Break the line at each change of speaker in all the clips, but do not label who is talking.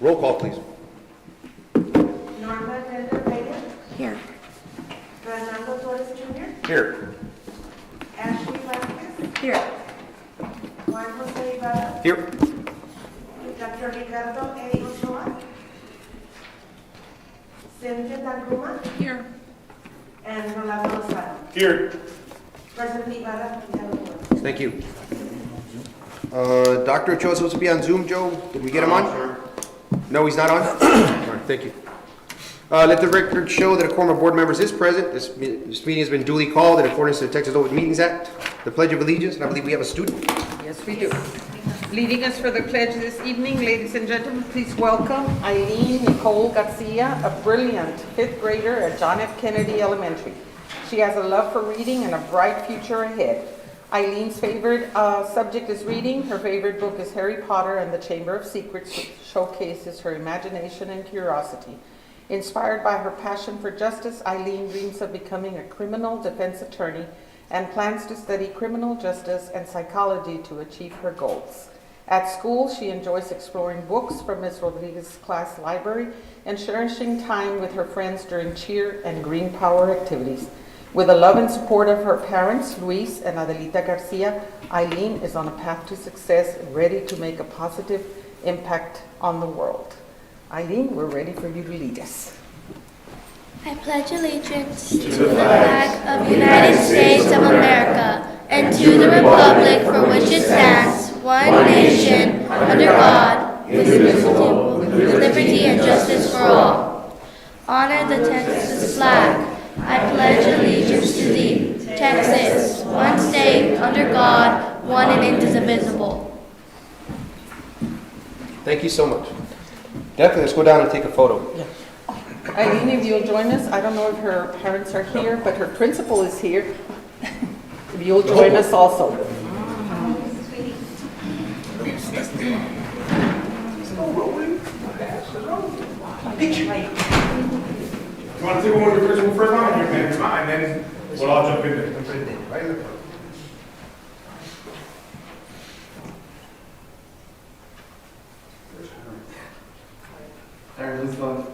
Roll call, please.
Norma Tender Reyes,
Here.
Fernando Torres Jr.,
Here.
Ashley Vasquez,
Here.
Juan Jose Ibarra,
Here.
Dr. Ricardo A. Ochoa, Cynthia Tanguma,
Here.
and Rolando Lozano.
Here.
President Ibarra, we have a quorum.
Thank you. Dr. Ochoa is supposed to be on Zoom, Joe. Did we get him on? No, he's not on? All right, thank you. Let the record show that a quorum of board members is present. This meeting has been duly called in accordance to the Texas Open Meetings Act. The Pledge of Allegiance, and I believe we have a student.
Yes, we do. Leading us for the pledge this evening, ladies and gentlemen, please welcome Eileen Nicole Garcia, a brilliant fifth grader at John F. Kennedy Elementary. She has a love for reading and a bright future ahead. Eileen's favorite subject is reading. Her favorite book is Harry Potter and the Chamber of Secrets, which showcases her imagination and curiosity. Inspired by her passion for justice, Eileen dreams of becoming a criminal defense attorney and plans to study criminal justice and psychology to achieve her goals. At school, she enjoys exploring books from Ms. Rodriguez's class library and cherishing time with her friends during cheer and green power activities. With the love and support of her parents, Luis and Adelita Garcia, Eileen is on a path to success and ready to make a positive impact on the world. Eileen, we're ready for you to lead us.
I pledge allegiance to the flag of the United States of America and to the republic for which it stands, one nation, under God, indivisible, with liberty and justice for all. Honor the Texas flag. I pledge allegiance to thee, Texas, one state, under God, one and indivisible.
Thank you so much. Definitely, let's go down and take a photo.
Eileen, if you'll join us, I don't know if her parents are here, but her principal is here. If you'll join us also.
You want to take one with the principal first on, you can, and then we'll all jump in there. Right in the front.
Everyone's going.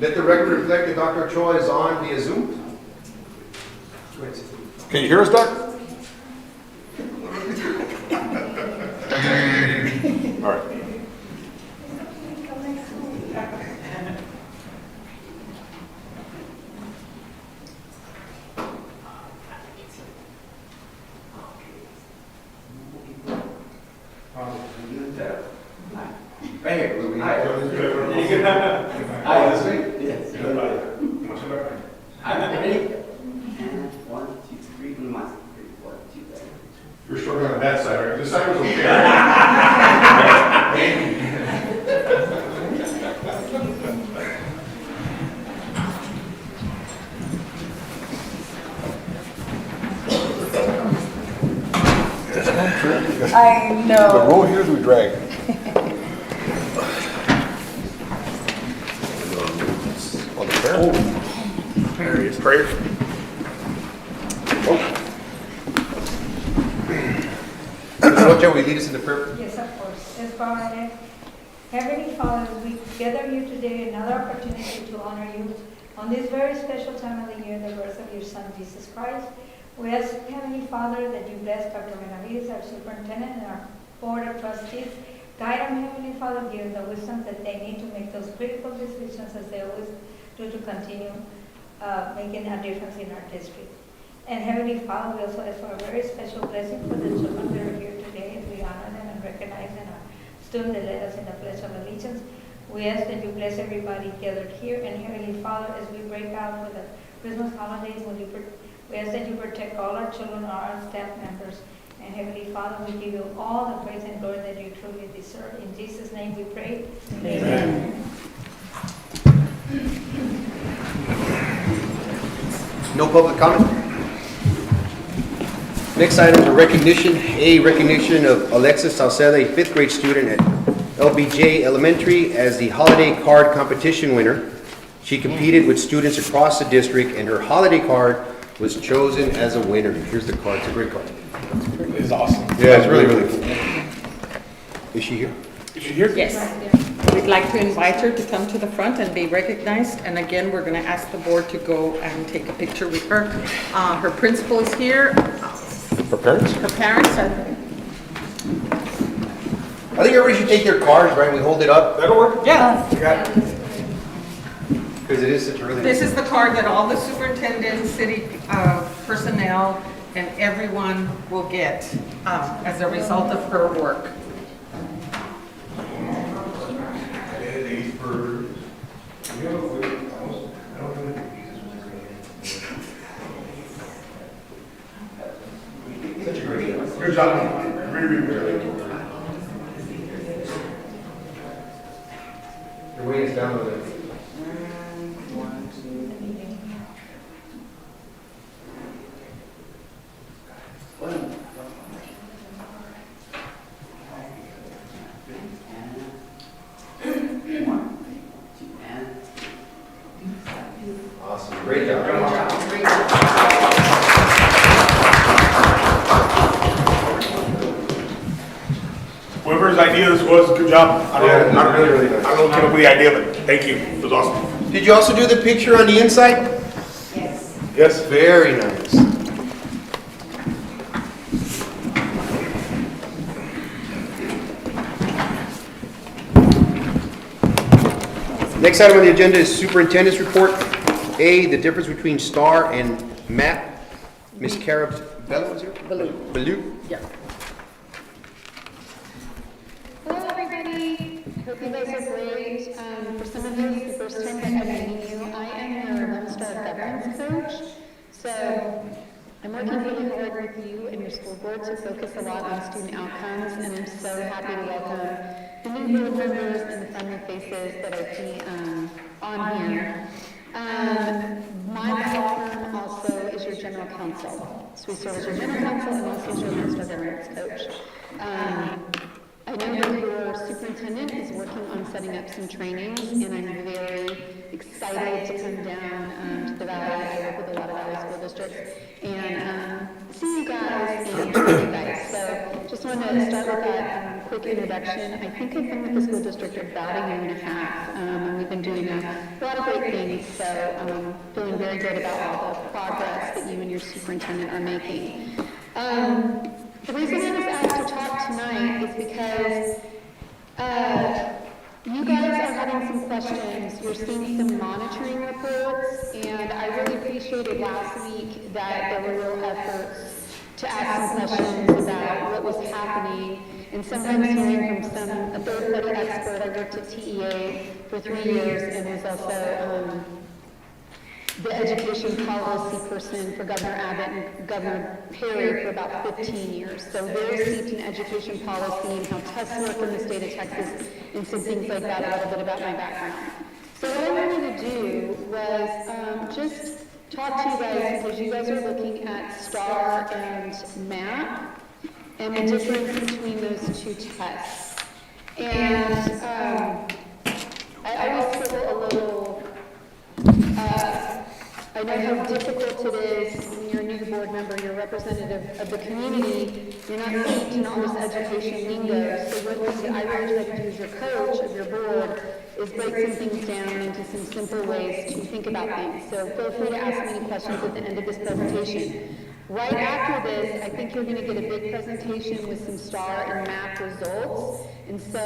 Let the record reflect that Dr. Ochoa is on via Zoom.
Can you hear us, Doc? All right.
Right here. Yes. Ready? And 1, 2, 3. We must. 3, 4, 2, 3.
You're struggling on that side, right? This side was okay.
I know.
The road here is we drag. On the prayer? Prayer.
Mr. Ochoa, will you lead us in the prayer?
Yes, of course. Let's bow our heads. Heavenly Father, as we gather here today, another opportunity to honor you on this very special time of the year, the birth of your Son, Jesus Christ. We ask, Heavenly Father, that you bless Dr. Benavides, our superintendent, and our board of trustees. Guide them, Heavenly Father, give them the wisdom that they need to make those critical decisions as they always do to continue making a difference in our district. And Heavenly Father, we also ask for a very special blessing for the children that are here today, as we honor them and recognize them, our student that led us in the Pledge of Allegiance. We ask that you bless everybody gathered here, and Heavenly Father, as we break out for the Christmas holidays, we ask that you protect all our children, all our staff members, and Heavenly Father, we give you all the praise and glory that you truly deserve. In Jesus' name we pray. Amen.
No public comment? Next item is a recognition of Alexis Salceda, a fifth grade student at LBJ Elementary, as the holiday card competition winner. She competed with students across the district, and her holiday card was chosen as a winner. Here's the card. It's a great card.
It's awesome.
Yeah, it's really, really cool. Is she here?
Is she here?
Yes. We'd like to invite her to come to the front and be recognized. And again, we're going to ask the board to go and take a picture with her. Her principal is here.
Her parents?
Her parents are.
I think everybody should take their cards, right? We hold it up.
That'll work.
Yeah.
You got it? Because it is such a really.
This is the card that all the superintendents, city personnel, and everyone will get as a result of her work.
Good job. Really, really good.
Your weight is down a little bit. Awesome. Great job.
Whoever's idea this was, good job. I don't know,
Yeah, really, really nice.
I don't know who came up with the idea, but thank you. It was awesome.
Did you also do the picture on the inside?
Yes.
Yes.
Very nice. Next item on the agenda is superintendent's report. A, the difference between STAR and MAP. Ms. Carabello is here? Baloo.
Yeah.
Hello, everybody. Hope you guys are great. For some of you, it's the first time that I'm meeting you. I am your Lone Star governance coach. So I'm working really hard with you and your school board to focus a lot on student outcomes, and I'm so happy to welcome the new board members and the friendly faces that I see on here. My law firm also is your general counsel. So we serve as your general counsel and also as your Lone Star governance coach. I know that your superintendent is working on setting up some trainings, and I'm very excited to come down to the Valley. I work with a lot of Valley school districts, and see you guys and train you guys. So just wanted to start with that quick introduction. I think I've been with the school district about a year and a half, and we've been doing a lot of great things. So feeling very good about all the progress that you and your superintendent are making. The reason I was asked to talk tonight is because you guys are having some questions. You're seeing some monitoring reports, and I really appreciated last week that there were real efforts to ask some questions about what was happening, and sometimes hearing from a third-party expert. I worked at TEA for 3 years and was also the education policy person for Governor Abbott and Governor Perry for about 15 years. So very steeped in education policy and how tests work in the state of Texas and some things like that, a little bit about my background. So what I wanted to do was just talk to you guys because you guys are looking at STAR and MAP and the difference between those two tests. And I always feel a little I know how difficult it is when you're a new board member, you're a representative of the community, you're not steeped in all this education lingo. So what I really try to do as your coach of your board is break some things down into some simple ways to think about things. So feel free to ask me any questions at the end of this presentation. Right after this, I think you're going to get a big presentation with some STAR and MAP results. And so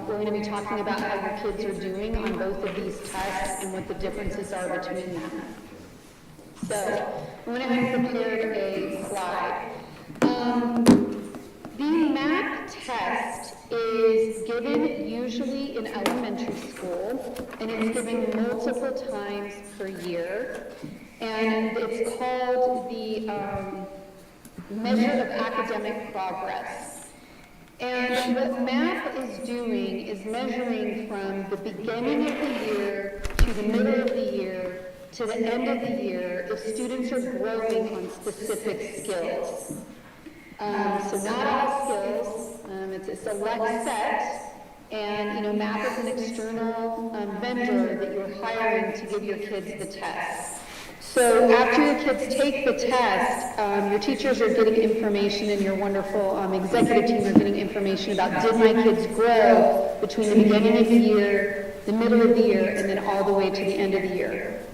we're going to be talking about how your kids are doing on both of these tests and what the differences are between them. So I went ahead and prepared a slide. The MAP test is given usually in elementary school, and it's given multiple times per year. And it's called the measure of academic progress. And what MAP is doing is measuring from the beginning of the year to the middle of the year to the end of the year if students are growing on specific skills. So not all skills, it's a select set, and MAP is an external vendor that you're hiring to give your kids the test. So after your kids take the test, your teachers are getting information and your wonderful executive team are getting information about did my kids grow between the beginning of the year, the middle of the year, and then all the way to the end of the year.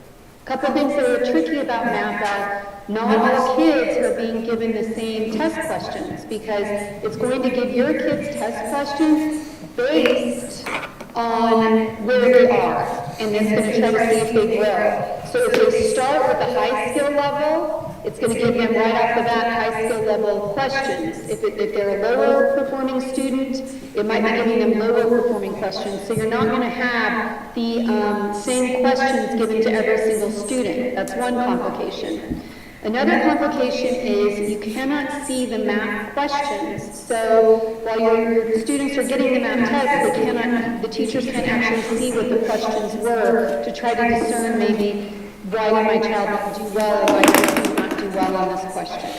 A couple things that are tricky about math are not all kids are being given the same test questions because it's going to give your kids test questions based on where they are, and it's going to try to see if they grow. So if they start with a high skill level, it's going to give them right off the bat high skill level questions. If they're a lower performing student, it might be giving them lower performing questions. So you're not going to have the same questions given to every single student. That's one complication. Another complication is you cannot see the math questions. So while your students are getting the math test, the teachers can't actually see what the questions were to try to discern maybe why did my child not do well and why did he not do well on this question.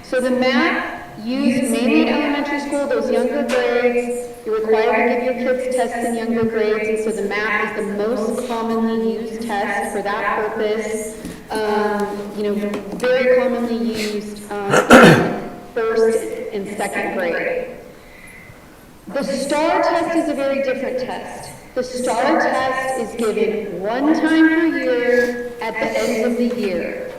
So the math used mainly in elementary school, those younger grades, you're required to give your kids tests in younger grades, and so the math is the most commonly used test for that purpose. Very commonly used in first and second grade. The STAR test is a very different test. The STAR test is given one time per year at the end of the year.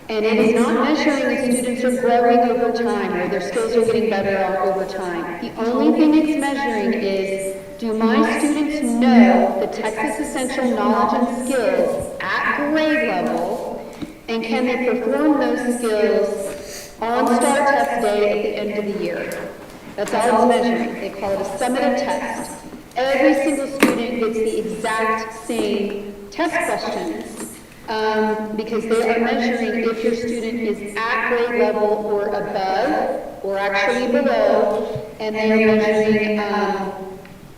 And it is not measuring if students are growing over time or their skills are getting better over time. The only thing it's measuring is, do my students know the Texas Essential Knowledge and Skills at grade level, and can they perform those skills on STAR test day at the end of the year? That's all it's measuring. They call it a summative test. Every single student gets the exact same test questions because they are measuring if your student is at grade level or above, or actually below, and they are measuring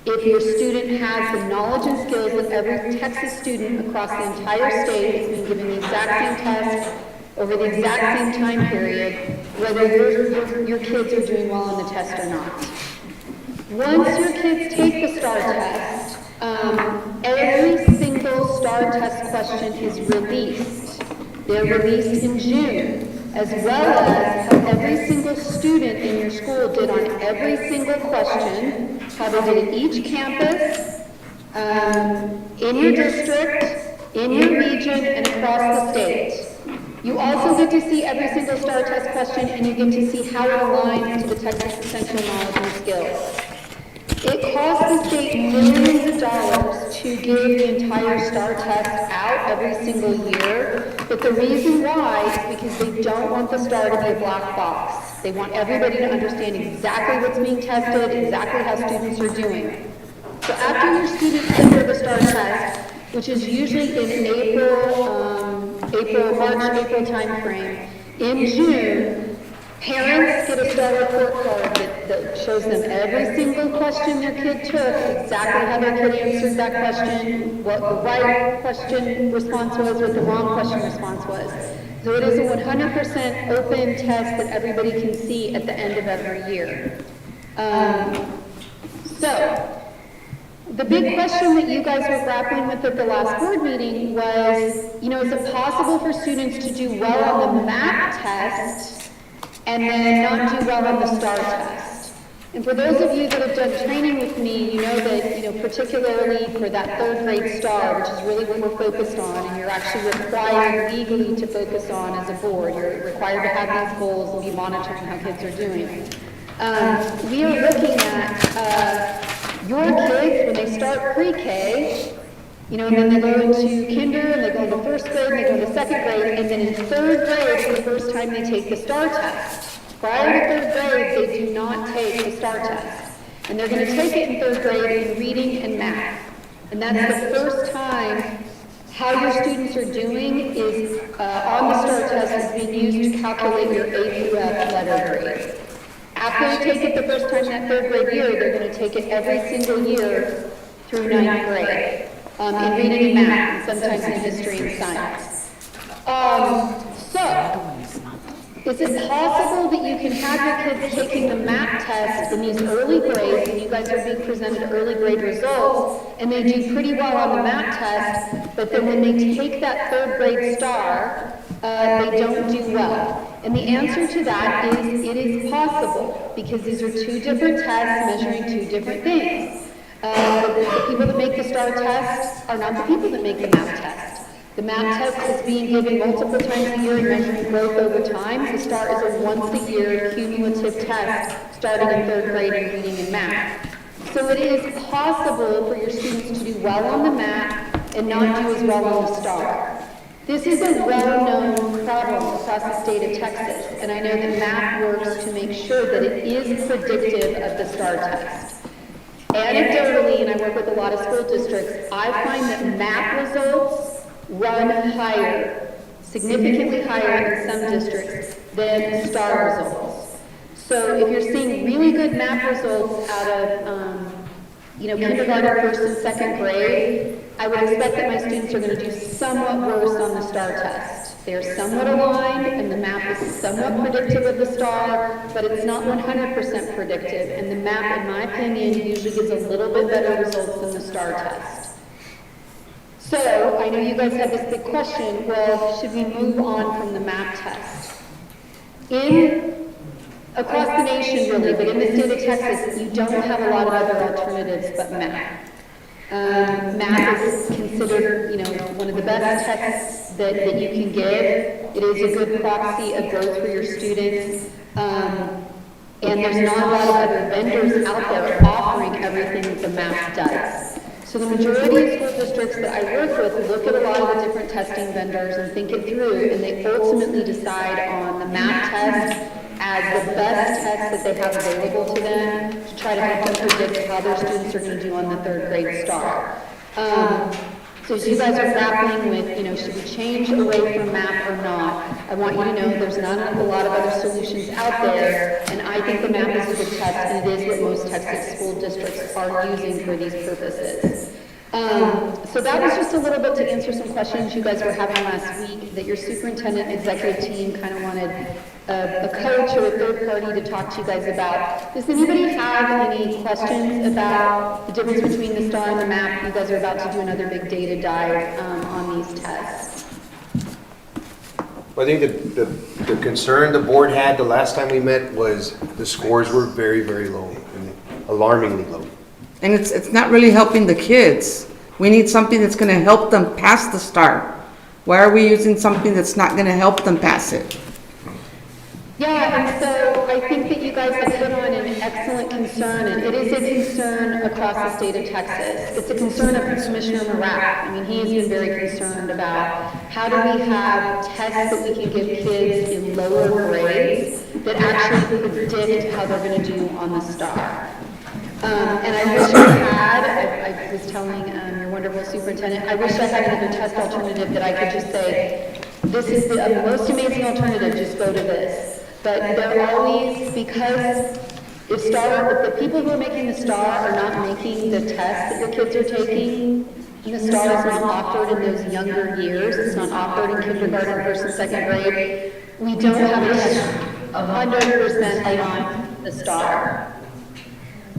if your student has the knowledge and skills that every Texas student across the entire state has been given the exact same test over the exact same time period, whether your kids are doing well on the test or not. Once your kids take the STAR test, every single STAR test question is released. They're released in June, as well as how every single student in your school did on every single question, how they did at each campus, in your district, in your region, and across the state. You also get to see every single STAR test question, and you get to see how it aligns to the Texas Essential Knowledge and Skills. It costs the state millions of dollars to give the entire STAR test out every single year, but the reason why is because they don't want the STAR to be a black box. They want everybody to understand exactly what's being tested, exactly how students are doing. So after your students enter the STAR test, which is usually in March, April timeframe, in June, parents get a STAR report card that shows them every single question their kid took, exactly how their kid answered that question, what the right question response was, what the wrong question response was. So it is a 100% open test that everybody can see at the end of every year. So the big question that you guys were grappling with at the last board meeting was, is it possible for students to do well on the math test and then not do well on the STAR test? And for those of you that have done training with me, you know that, particularly for that third grade STAR, which is really what we're focused on, and you're actually required legally to focus on as a board. You're required to have these goals and be monitoring how kids are doing. We are looking at your kids when they start pre-K, and then they go into kinder, and they go into first grade, and they go into second grade, and then in third grade is the first time they take the STAR test. Prior to third grade, they do not take the STAR test. And they're going to take it in third grade in reading and math. And that's the first time how your students are doing is on the STAR test is being used to calculate your A through F letter grade. After they take it the first time that third grade year, they're going to take it every single year through ninth grade in reading and math, and sometimes in history and science. So Is it possible that you can have your kids taking the math test in these early grades, and you guys are being presented early grade results, and they do pretty well on the math test, but then when they take that third grade star, they don't do well? And the answer to that is it is possible, because these are two different tests measuring two different things. The people that make the STAR test are not the people that make the math test. The math test is being given multiple times a year and measuring growth over time. The STAR is a once-a-year cumulative test starting in third grade in reading and math. So it is possible for your students to do well on the math and not do as well on the STAR. This is a well-known problem across the state of Texas, and I know that math works to make sure that it is predictive of the STAR test. Anecdotally, and I work with a lot of school districts, I find that math results run higher, significantly higher in some districts than STAR results. So if you're seeing really good math results out of, kindergarten, first and second grade, I would expect that my students are going to do somewhat worse on the STAR test. They're somewhat aligned, and the math is somewhat predictive of the STAR, but it's not 100% predictive, and the math, in my opinion, usually gives a little bit better results than the STAR test. So, I know you guys have this big question, well, should we move on from the math test? Across the nation really, but in the state of Texas, you don't have a lot of other alternatives but math. Math is considered, one of the best tests that you can give. It is a good proxy of growth for your students. And there's not a lot of other vendors out there offering everything that the math does. So the majority of school districts that I work with look at a lot of the different testing vendors and think it through, and they ultimately decide on the math test as the best test that they have available to them to try to help them predict how their students are going to do on the third grade STAR. So as you guys are grappling with, should we change away from math or not, I want you to know there's not a lot of other solutions out there, and I think the math is a good test, and it is what most Texas school districts are using for these purposes. So that was just a little bit to answer some questions you guys were having last week that your superintendent and executive team kind of wanted a coach or a third party to talk to you guys about. Does anybody have any questions about the difference between the STAR and the MAP? You guys are about to do another big data dive on these tests.
Well, I think the concern the board had the last time we met was the scores were very, very low, and alarmingly low.
And it's not really helping the kids. We need something that's going to help them pass the STAR. Why are we using something that's not going to help them pass it?
Yeah, and so I think that you guys have hit on an excellent concern, and it is a concern across the state of Texas. It's a concern of Commissioner Marak. I mean, he has been very concerned about how do we have tests that we can give kids in lower grades that actually predict how they're going to do on the STAR. And I wish I had, I was telling your wonderful superintendent, I wish I had another test alternative that I could just say, this is the most amazing alternative, just go to this. But they're always, because if the people who are making the STAR are not making the test that your kids are taking, and the STAR is not offered in those younger years, it's not offered in kindergarten, first and second grade, we don't have a test 100% on the STAR.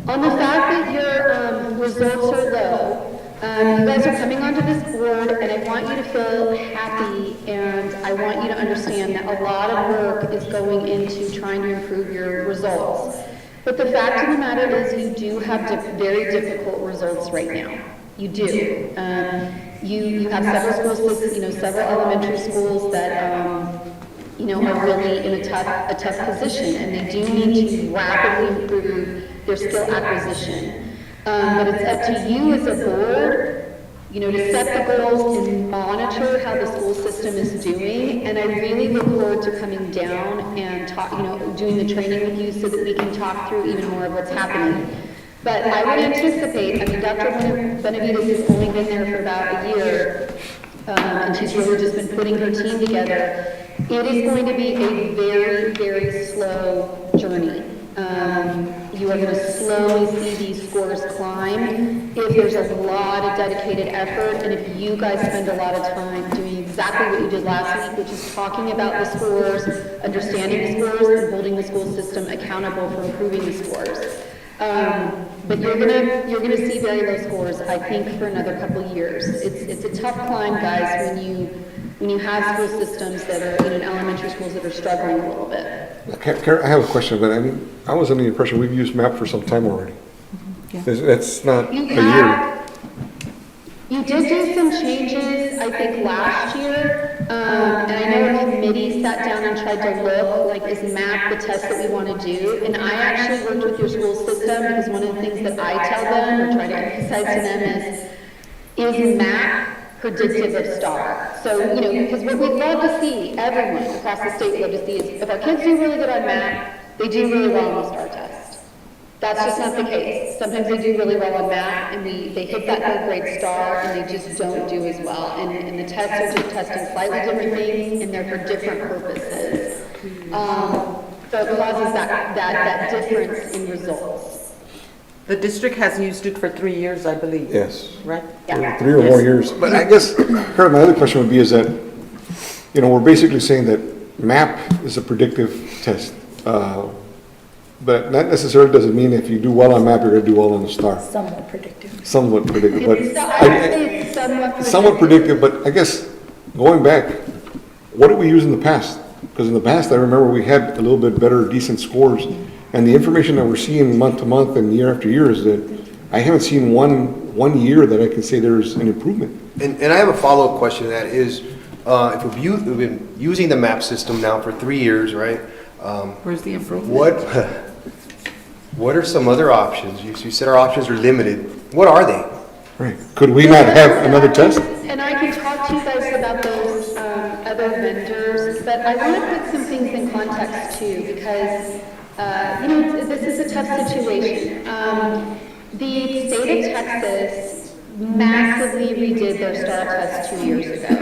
On the fact that your results are low, you guys are coming onto this board, and I want you to feel happy, and I want you to understand that a lot of work is going into trying to improve your results. But the fact of the matter is you do have very difficult results right now. You do. You have several schools, several elementary schools that are really in a tough position, and they do need to rapidly improve their skill acquisition. But it's up to you as a board, to set the goals and monitor how the school system is doing. And I really look forward to coming down and doing the training with you so that we can talk through even more of what's happening. But I would anticipate, Dr. Benavides has only been there for about a year, and she's really just been putting her team together. It is going to be a very, very slow journey. You are going to slowly see these scores climb if there's a lot of dedicated effort, and if you guys spend a lot of time doing exactly what you did last week, which is talking about the scores, understanding the scores, and holding the school system accountable for improving the scores. But you're gonna see very low scores, I think, for another couple of years. It's a tough climb, guys, when you have school systems that are, in elementary schools that are struggling a little bit.
Karen, I have a question, but I was under the impression we've used MAP for some time already. That's not a year.
You did do some changes, I think, last year, and I know a committee sat down and tried to look, like, is MAP the test that we want to do? And I actually worked with your school system, because one of the things that I tell them, or try to emphasize to them is MAP predictive of STAR? So, because what we'd love to see, everyone across the state would love to see, is if our kids do really good on MAP, they do really well on the STAR test. That's just not the case. Sometimes they do really well on math, and they hit that third grade STAR, and they just don't do as well. And the tests are just testing slightly different things, and they're for different purposes. So it causes that difference in results.
The district has used it for 3 years, I believe.
Yes.
Right?
Yeah.
3 or more years. But I guess, Karen, my other question would be is that, we're basically saying that MAP is a predictive test. But not necessarily doesn't mean if you do well on MAP, you're going to do well on the STAR. Somewhat predictive. Somewhat predictive. But somewhat predictive, but I guess going back, what did we use in the past? Because in the past, I remember we had a little bit better, decent scores. And the information that we're seeing month to month and year after year is that I haven't seen one year that I can say there's an improvement.
And I have a follow-up question to that is, if we've been using the MAP system now for 3 years, right?
Where's the improvement?
What are some other options? You said our options are limited. What are they?
Right. Could we not have another test?
And I can talk to you guys about those other vendors, but I want to put some things in context too, because this is a tough situation. The state of Texas massively redid their STAR test 2 years ago.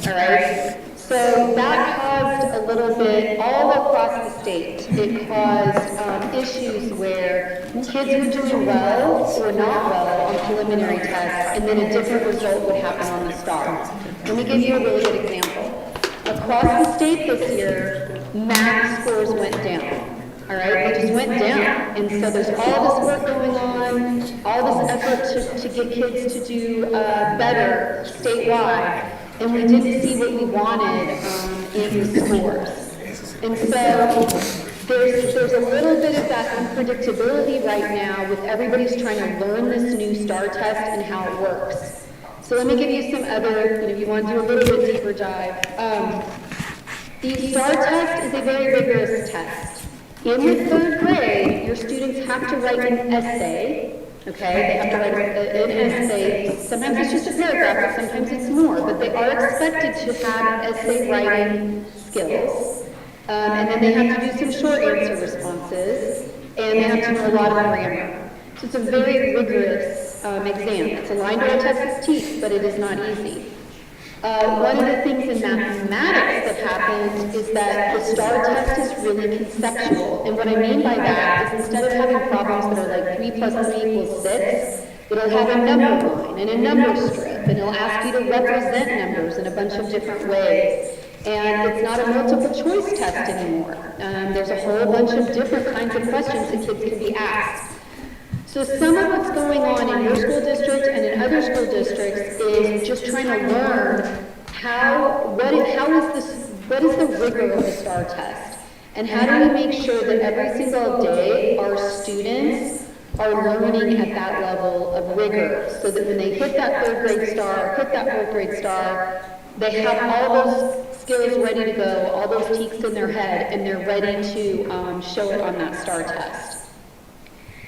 All right. So that caused a little bit all across the state. It caused issues where kids were doing well or not well on preliminary tests, and then a different result would happen on the STAR. Let me give you a really good example. Across the state this year, math scores went down. All right, they just went down. And so there's all this work going on, all this effort to get kids to do better statewide. And we didn't see what we wanted in the scores. And so there's a little bit of that unpredictability right now with everybody's trying to learn this new STAR test and how it works. So let me give you some other, you want to do a little bit deeper dive. The STAR test is a very rigorous test. In the third grade, your students have to write an essay. Okay, they have to write an essay. Sometimes it's just a paragraph, but sometimes it's more. But they are expected to have essay writing skills. And then they have to do some short answer responses. And they have to know a lot of grammar. So it's a very rigorous exam. It's aligned to our Texas teeth, but it is not easy. One of the things in mathematics that happens is that the STAR test is really conceptual. And what I mean by that is instead of having problems that are like 3 + 3 = 6, it'll have a number line and a number strip, and it'll ask you to represent numbers in a bunch of different ways. And it's not a multiple choice test anymore. There's a whole bunch of different kinds of questions that kids can be asked. So some of what's going on in your school district and in other school districts is just trying to learn what is the rigor of the STAR test? And how do we make sure that every single day our students are learning at that level of rigor so that when they hit that third grade STAR, hit that fourth grade STAR, they have all those skills ready to go, all those teaks in their head, and they're ready to show it on that STAR test.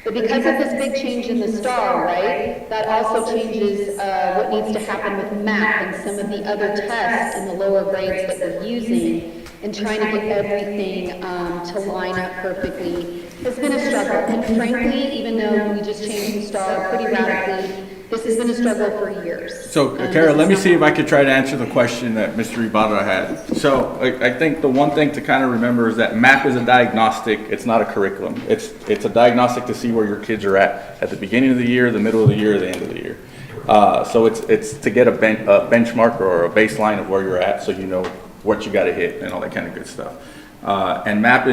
But because of this big change in the STAR, right, that also changes what needs to happen with MAP and some of the other tests in the lower grades that we're using, and trying to get everything to line up perfectly has been a struggle. And frankly, even though we just changed the STAR pretty radically, this has been a struggle for years.
So, Kara, let me see if I could try to answer the question that Mr. Ibarra had. So, I think the one thing to kind of remember is that MAP is a diagnostic. It's not a curriculum. It's a diagnostic to see where your kids are at the beginning of the year, the middle of the year, the end of the year. So it's to get a benchmark or a baseline of where you're at, so you know what you gotta hit and all that kind of good stuff. And MAP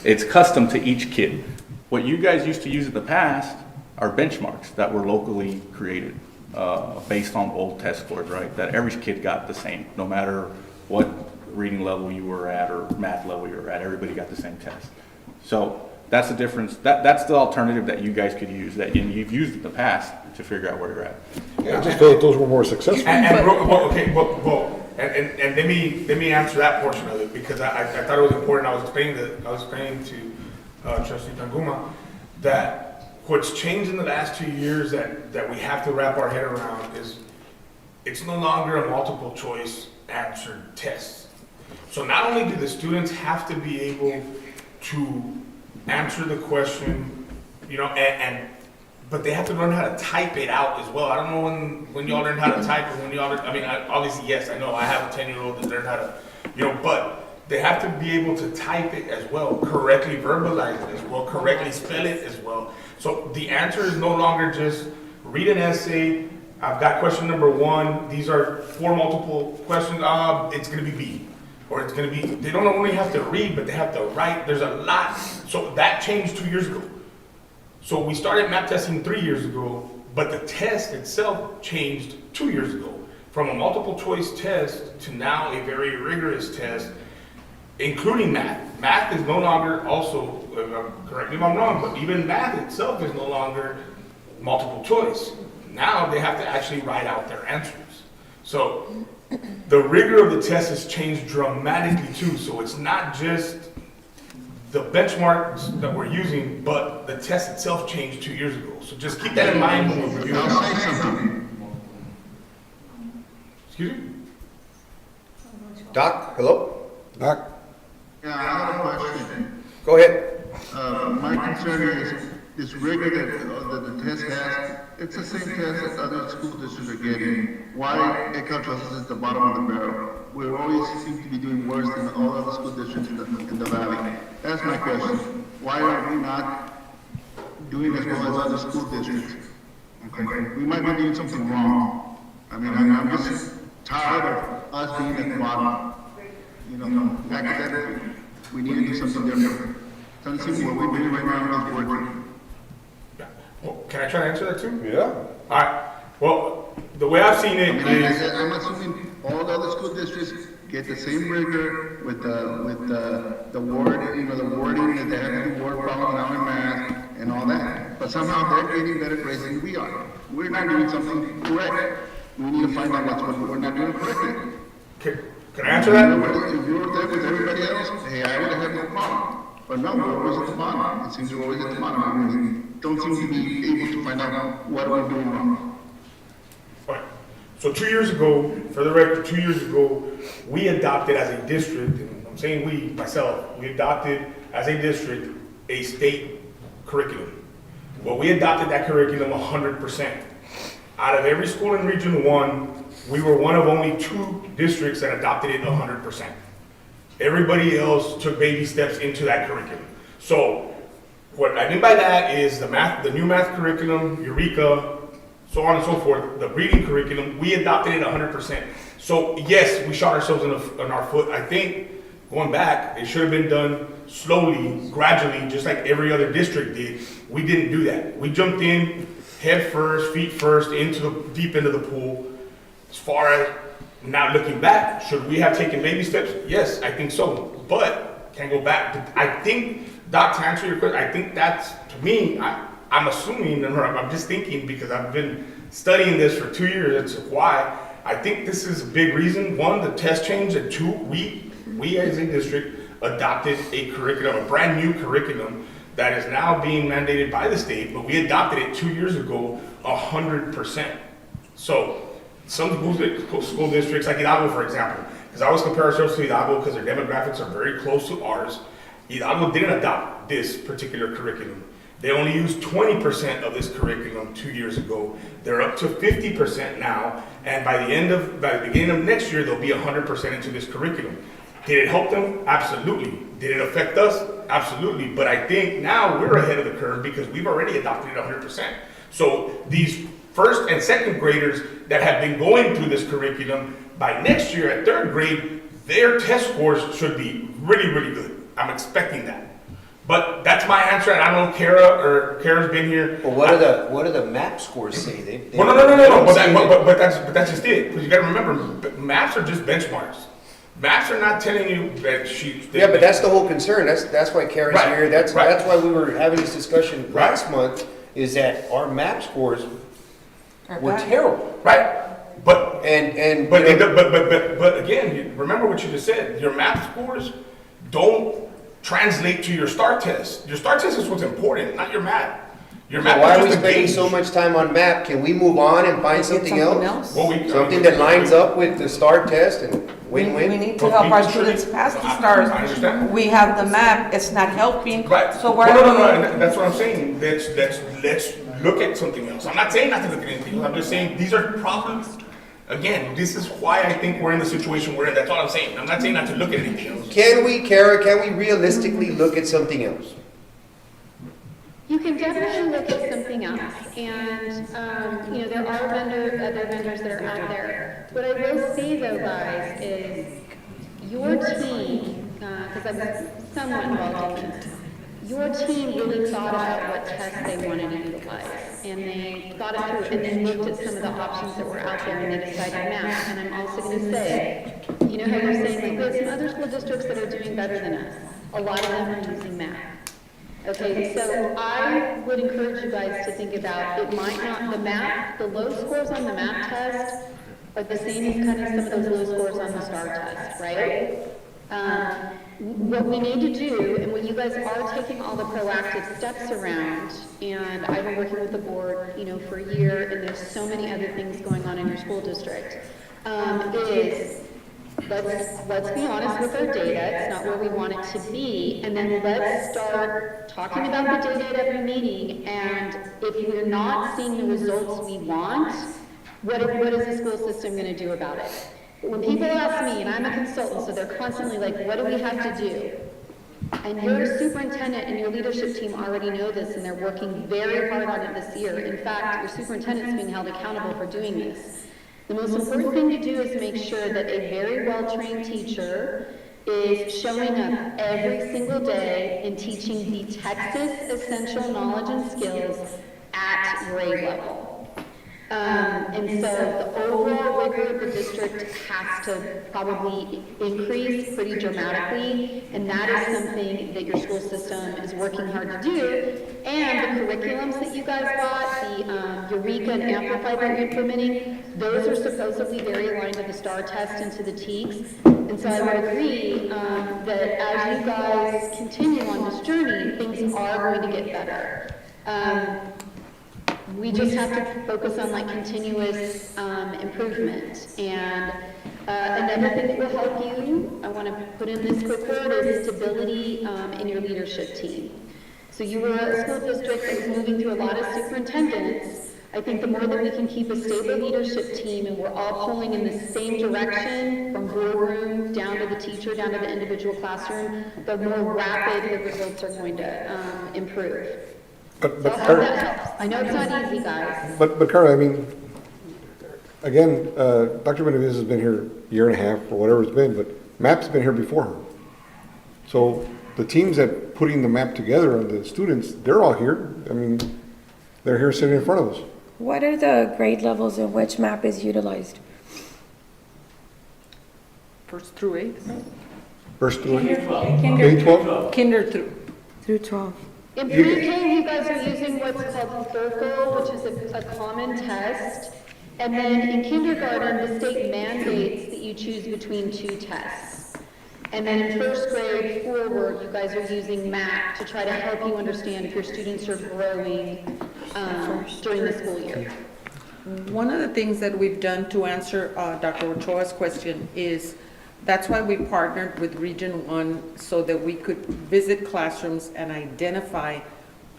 it's custom to each kid. What you guys used to use in the past are benchmarks that were locally created, based on old test scores, right? That every kid got the same, no matter what reading level you were at or math level you were at, everybody got the same test. So that's the difference, that's the alternative that you guys could use, that you've used in the past to figure out where you're at.
Yeah, I just feel that those were more successful.
And let me answer that portion of it, because I thought it was important. I was explaining to Trustee Tanguma that what's changed in the last 2 years that we have to wrap our head around is it's no longer a multiple choice answer test. So not only do the students have to be able to answer the question, you know, but they have to learn how to type it out as well. I don't know when y'all learn how to type or when y'all, obviously, yes, I know I have a 10-year-old that learned how to, you know, but they have to be able to type it as well, correctly verbalize it as well, correctly spell it as well. So the answer is no longer just read an essay, I've got question number 1, these are 4 multiple questions, it's gonna be B. Or it's gonna be, they don't only have to read, but they have to write, there's a lot. So that changed 2 years ago. So we started map testing 3 years ago, but the test itself changed 2 years ago. From a multiple choice test to now a very rigorous test, including math. Math is no longer also, correct me if I'm wrong, but even math itself is no longer multiple choice. Now they have to actually write out their answers. So the rigor of the test has changed dramatically too. So it's not just the benchmarks that we're using, but the test itself changed 2 years ago. So just keep that in mind when we're reviewing.
I'll say something.
Excuse me?
Doc, hello?
Doc?
Yeah, I have a question.
Go ahead.
My concern is this rigor that the test has, it's the same test that other school districts are getting. Why Echo Trust is at the bottom of the barrel? We always seem to be doing worse than all other school districts in the valley. That's my question. Why are we not doing as well as other school districts? Okay, we might be doing something wrong. I mean, I'm just tired of us being at the bottom. You know, academically, we need to do something different. Doesn't seem what we're doing right now is working.
Well, can I try to answer that too?
Yeah.
All right. Well, the way I've seen it is,
I'm assuming all the other school districts get the same rigor with the word, you know, the wording that they have to do word problems now in math and all that. But somehow they're getting better grades than we are. We're not doing something correct. We need to find out what we're not doing correctly.
can I answer that?
If you were there with everybody else, hey, I would have had no problem. But no, we're always at the bottom. It seems we're always at the bottom. We don't seem to be able to find out what we're doing wrong.
All right. So 2 years ago, for the record, 2 years ago, we adopted as a district, and I'm saying we, myself, we adopted as a district a state curriculum. Well, we adopted that curriculum 100%. Out of every school in Region 1, we were one of only 2 districts that adopted it 100%. Everybody else took baby steps into that curriculum. So what I mean by that is the new math curriculum, Eureka, so on and so forth, the reading curriculum, we adopted it 100%. So yes, we shot ourselves in our foot. I think going back, it should have been done slowly, gradually, just like every other district did. We didn't do that. We jumped in head first, feet first, deep into the pool. As far as now looking back, should we have taken baby steps? Yes, I think so. But can't go back. I think, Doc, to answer your question, I think that's, to me, I'm assuming, and I'm just thinking because I've been studying this for 2 years, that's why I think this is a big reason. 1, the test changed, and 2, we as a district adopted a curriculum, a brand new curriculum that is now being mandated by the state, but we adopted it 2 years ago 100%. So some school districts, like Hidalgo, for example, because I always compare ourselves to Hidalgo because their demographics are very close to ours. Hidalgo didn't adopt this particular curriculum. They only used 20% of this curriculum 2 years ago. They're up to 50% now, and by the beginning of next year, they'll be 100% into this curriculum. Did it help them? Absolutely. Did it affect us? Absolutely. But I think now we're ahead of the curve because we've already adopted it 100%. So these first and second graders that have been going through this curriculum, by next year at third grade, their test scores should be really, really good. I'm expecting that. But that's my answer, and I don't know Kara's been here.
Well, what do the MAP scores say?
Well, no, but that's just it. Because you gotta remember, maps are just benchmarks. Maps are not telling you that
Yeah, but that's the whole concern. That's why Kara's
Right,
here. That's
right.
why we were having this discussion
Right.
last month, is that our MAP scores
Are
were
bad.
terrible.
right. But
But
again, remember what you just said. Your math scores don't translate to your STAR test. Your STAR test is what's important, not your math. Your math
why
is
are we
just a
spending
gauge.
so much time on MAP? Can we move on and find
Get
something else?
Well,
Something that lines up with the STAR test and
We
win-win?
need to
Well,
help our
people should-
students pass the
I
stars.
understand.
We have the map, it's not helping.
Right.
So why
Well,
don't
no,
we?
and that's what I'm saying. Let's look at something else. I'm not saying not to look at anything else. I'm just saying these are problems. Again, this is why I think we're in the situation we're in. That's all I'm saying. I'm not saying not to look at anything else.
Can we realistically look at something else?
You can definitely look at something else, and, there are other vendors that are out there. What I will say though, guys, is your team, because I was somewhat involved in this, your team really thought about what tests they wanted to utilize, and they thought it through, and then looked at some of the options that were out there, and they decided MAP. And I'm also going to say, you know how you're saying, like, we have some other school districts that are doing better than us. A lot of them are using MAP. Okay, so I would encourage you guys to think about, it might not, the low scores on the MAP test are the same as kind of some of those low scores on the STAR test, right? What we need to do, and what you guys are taking all the proactive steps around, and I've been working with the board, for a year, and there's so many other things going on in your school district, is let's be honest with our data. It's not where we want it to be, and then let's start talking about the data at every meeting. And if we're not seeing the results we want, what is the school system going to do about it? When people ask me, and I'm a consultant, so they're constantly like, what do we have to do? And your superintendent and your leadership team already know this, and they're working very hard on it this year. In fact, your superintendent's being held accountable for doing this. The most important thing to do is make sure that a very well-trained teacher is showing up every single day and teaching the Texas essential knowledge and skills at grade level. And so the overall rigor of the district has to probably increase pretty dramatically, and that is something that your school system is working hard to do. And the curriculums that you guys bought, the Eureka and Amplify that you're implementing, those are supposedly very aligned to the STAR test and to the TEKS. And so I would agree that as you guys continue on this journey, things are going to get better. We just have to focus on continuous improvement. And another thing that will help you, I want to put in this quick word, is stability in your leadership team. So you were a school district that was moving through a lot of superintendents. I think the more that we can keep a stable leadership team and we're all pulling in the same direction, from boardroom down to the teacher, down to the individual classroom, the more rapid the results are going to improve.
But
So I hope
Kara,
that helps. I know it's not easy, guys.
but Kara, I mean, again, Dr. Benavides has been here a year and a half or whatever it's been, but MAP's been here before her. So the teams that putting the MAP together, the students, they're all here. I mean, they're here sitting in front of us.
What are the grade levels in which MAP is utilized?
First through eighth,
First through
Kinder
K-12?
kinder through.
through 12.
In pre-K, you guys are using what's called FERCO, which is a common test. And then in kindergarten, the state mandates that you choose between two tests. And then in first grade forward, you guys are using MAP to try to help you understand if your students are growing during the school year.
One of the things that we've done to answer Dr. Ochoa's question is, that's why we partnered with Region 1 so that we could visit classrooms and identify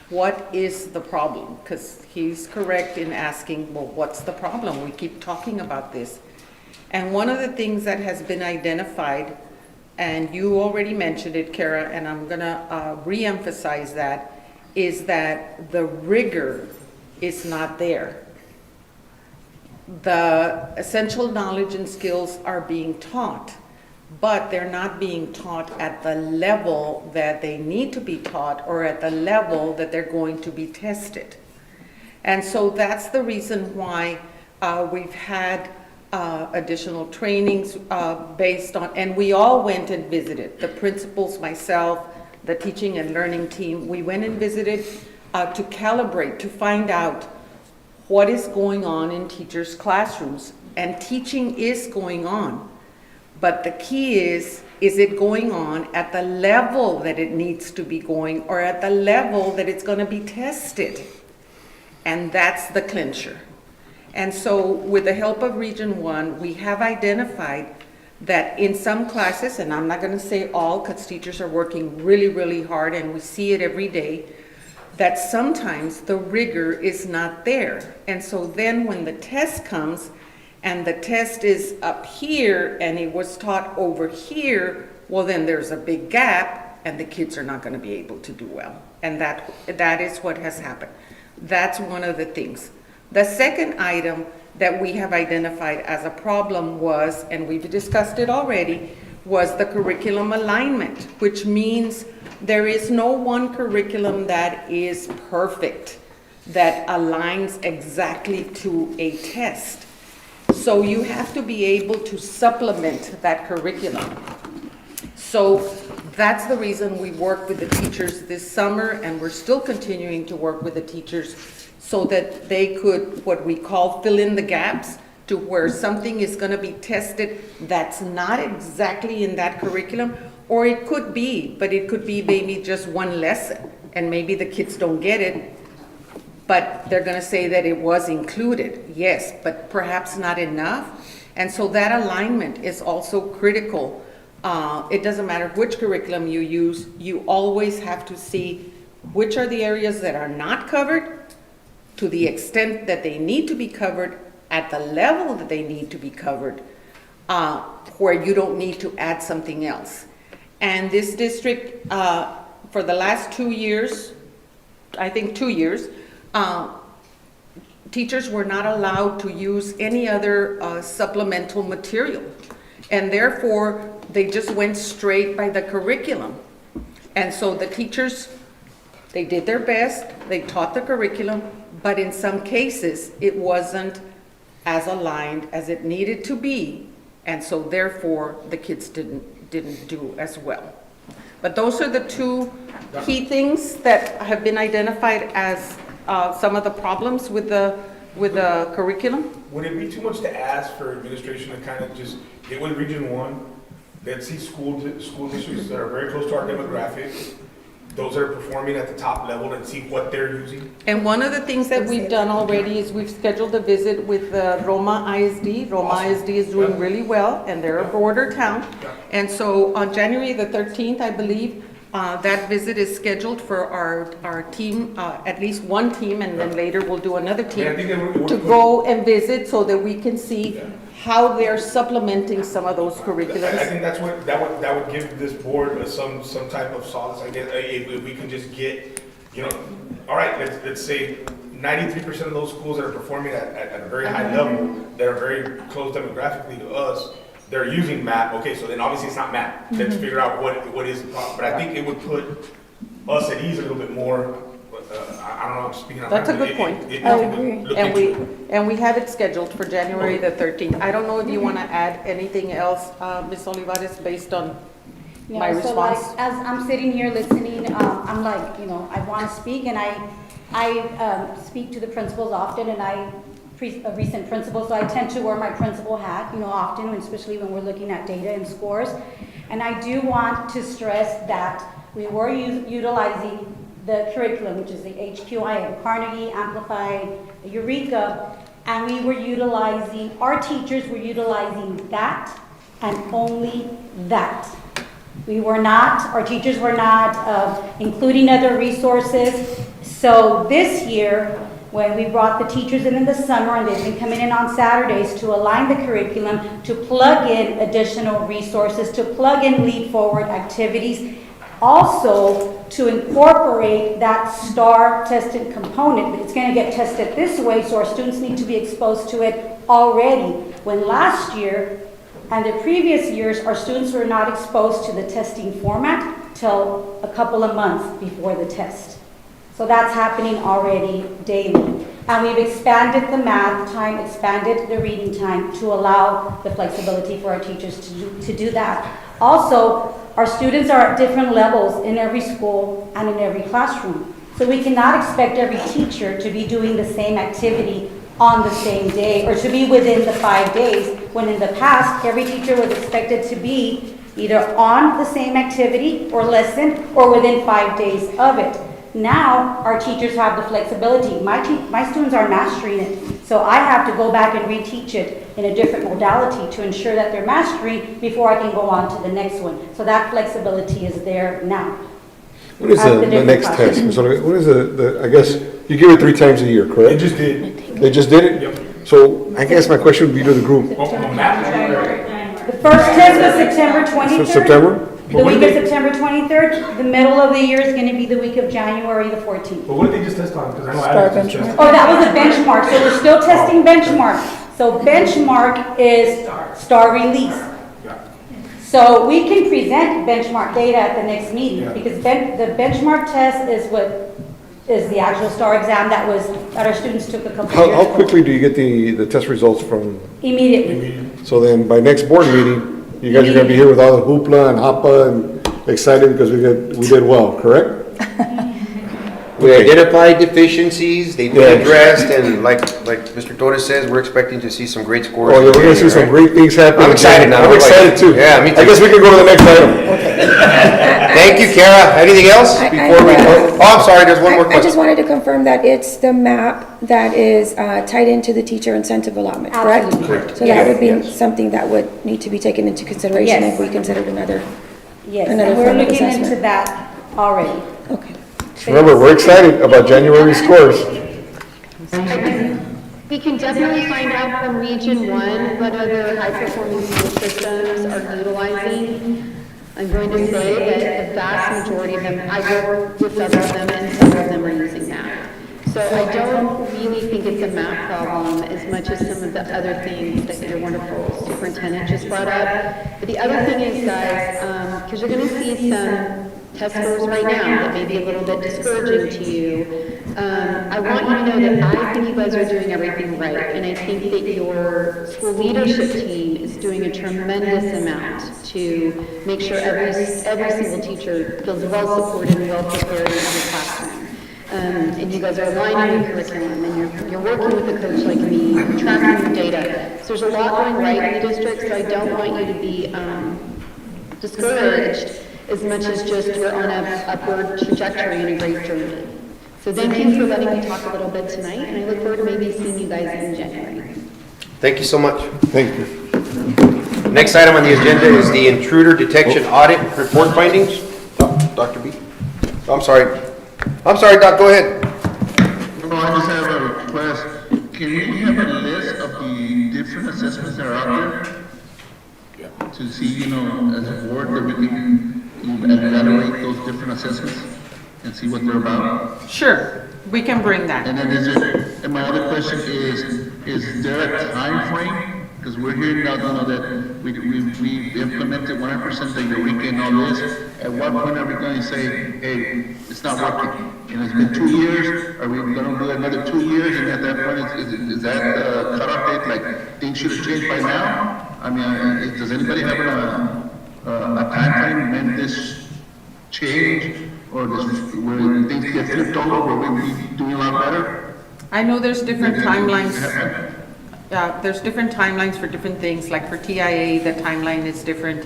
what is the problem. Because he's correct in asking, well, what's the problem? We keep talking about this. And one of the things that has been identified, and you already mentioned it, Kara, and I'm gonna re-emphasize that, is that the rigor is not there. the essential knowledge and skills are being taught, but they're not being taught at the level that they need to be taught or at the level that they're going to be tested. And so that's the reason why we've had additional trainings based on, and we all went and visited, the principals, myself, the teaching and learning team, we went and visited to calibrate, to find out what is going on in teachers' classrooms. And teaching is going on, but the key is it going on at the level that it needs to be going or at the level that it's going to be tested? And that's the clincher. And so with the help of Region 1, we have identified that in some classes, and I'm not going to say all because teachers are working really, really hard and we see it every day, that sometimes the rigor is not there. And so then when the test comes and the test is up here and it was taught over here, well then there's a big gap and the kids are not going to be able to do well. And that is what has happened. That's one of the things. The second item that we have identified as a problem was, and we've discussed it already, was the curriculum alignment, which means there is no one curriculum that is perfect, that aligns exactly to a test. So you have to be able to supplement that curriculum. So that's the reason we worked with the teachers this summer, and we're still continuing to work with the teachers so that they could, what we call, fill in the gaps to where something is going to be tested that's not exactly in that curriculum, or it could be, but it could be maybe just one lesson, and maybe the kids don't get it, but they're going to say that it was included. Yes, but perhaps not enough. And so that alignment is also critical. It doesn't matter which curriculum you use, you always have to see which are the areas that are not covered to the extent that they need to be covered at the level that they need to be covered, where you don't need to add something else. And this district, for the last 2 years, I think 2 years, teachers were not allowed to use any other supplemental material. And therefore, they just went straight by the curriculum. And so the teachers, they did their best, they taught the curriculum, but in some cases, it wasn't as aligned as it needed to be. And so therefore, the kids didn't do as well. But those are the two key things that have been identified as some of the problems with the curriculum.
Would it be too much to ask for administration to kind of just get with Region 1, let's see school districts that are very close to our demographic, those that are performing at the top level, and see what they're using?
And one of the things that we've done already is we've scheduled a visit with Roma ISD. Roma
Awesome.
ISD is doing really well, and they're a border town.
Yeah.
And so on January the 13th, I believe, that visit is scheduled for our team, at least one team, and then later we'll do another team,
I think it would
to
put-
go and visit so that we can see how they're supplementing some of those curriculums.
I think that's what, that would give this board some type of solace, I guess, if we can just get, all right, let's say 93% of those schools that are performing at a very high level, that are very close demographically to us, they're using MAP. Okay, so then obviously it's not MAP. Let's figure out what is the problem. But I think it would put us at ease a little bit more. I don't know, I'm speaking out loud.
That's a good point.
I agree.
And we have it scheduled for January the 13th. I don't know if you want to add anything else, Ms. Olivares, based on my
So like,
response.
as I'm sitting here listening, I'm like, I want to speak, and I speak to the principals often, and a recent principal, so I tend to wear my principal hat, often, especially when we're looking at data and scores. And I do want to stress that we were utilizing the curriculum, which is the HQIM, Carnegie, Amplified, Eureka, and we were utilizing, our teachers were utilizing that and only that. We were not, our teachers were not including other resources. So this year, when we brought the teachers in the summer, and they've been coming in on Saturdays to align the curriculum, to plug in additional resources, to plug in lead forward activities, also to incorporate that STAR tested component. It's going to get tested this way, so our students need to be exposed to it already, when last year and the previous years, our students were not exposed to the testing format till a couple of months before the test. So that's happening already daily. And we've expanded the math time, expanded the reading time to allow the flexibility for our teachers to do that. Also, our students are at different levels in every school and in every classroom. So we cannot expect every teacher to be doing the same activity on the same day or to be within the 5 days, when in the past, every teacher was expected to be either on the same activity or lesson or within 5 days of it. Now, our teachers have the flexibility. My students are mastering it, so I have to go back and reteach it in a different modality to ensure that they're mastering before I can go on to the next one. So that flexibility is there now.
What is the next test? What is I guess, you give it 3 times a year, correct?
They just did.
They just did it?
Yep.
So I guess my question would be to the group.
The first test was September 23rd.
September?
The week of September 23rd. The middle of the year is going to be the week of January the 14th.
But what did they just test on? Because I know Alex just tested.
Oh, that was a benchmark, so we're still testing benchmark. So benchmark is star release. So we can present benchmark data at the next meeting, because the benchmark test is what is the actual star exam that our students took a couple years ago.
How quickly do you get the test results from?
Immediately.
So then by next board meeting, you guys are gonna be here with all the hoopla and hoppa and excited because we did well, correct?
We identified deficiencies, they've been addressed, and like Mr. Torres says, we're expecting to see some great scores.
Oh, yeah, we're gonna see some great things happen.
I'm excited now.
I'm excited too.
Yeah, me too.
I guess we can go to the next item.
Thank you, Kara. Anything else before we go? Oh, I'm sorry, there's one more
I just
question.
wanted to confirm that it's the map that is tied into the teacher incentive allotment, correct?
Absolutely.
So that would be something that would need to be taken into consideration if we considered another.
Yes,
Another
and we're
form of
looking
assessment.
into that already.
Okay.
Remember, we're excited about January scores.
We can definitely find out from Region 1 what other high-performing school systems are utilizing. I'm going to say that the vast majority of them, I work with several of them, and some of them are using MAP. So I don't really think it's a MAP problem as much as some of the other things that your wonderful superintendent just brought up. But the other thing is, guys, because you're going to see some test scores right now that may be a little bit discouraging to you. I want you to know that I think you guys are doing everything right, and I think that your school leadership team is doing a tremendous amount to make sure every single teacher feels well supported and well prepared in every classroom. And you guys are aligning your curriculum, and you're working with a coach like me, tracking your data. So there's a lot going right in the district, so I don't want you to be discouraged as much as just we're on an upward trajectory and a great journey. So thank you for letting me talk a little bit tonight, and I look forward to maybe seeing you guys in January.
Thank you so much.
Thank you.
Next item on the agenda is the intruder detection audit report findings. Dr. B? Oh, I'm sorry, Doc, go ahead.
No, I just have a request. Can we have a list of the different assessments that are out there? To see, as a board, that we can evaluate those different assessments and see what they're about.
Sure, we can bring that.
And then and my other question is there a time frame? Because we're hearing now, that we implemented 100% the Eureka and all this. At what point are we going to say, hey, it's not working? And it's been 2 years, are we going to do another 2 years? And at that point, is that the cutoff date, like things should have changed by now? I mean, does anybody have a time frame when this change, or where things get flipped over, where we'll be doing a lot better?
I know there's different timelines. Yeah, there's different timelines for different things, like for TIA, the timeline is different.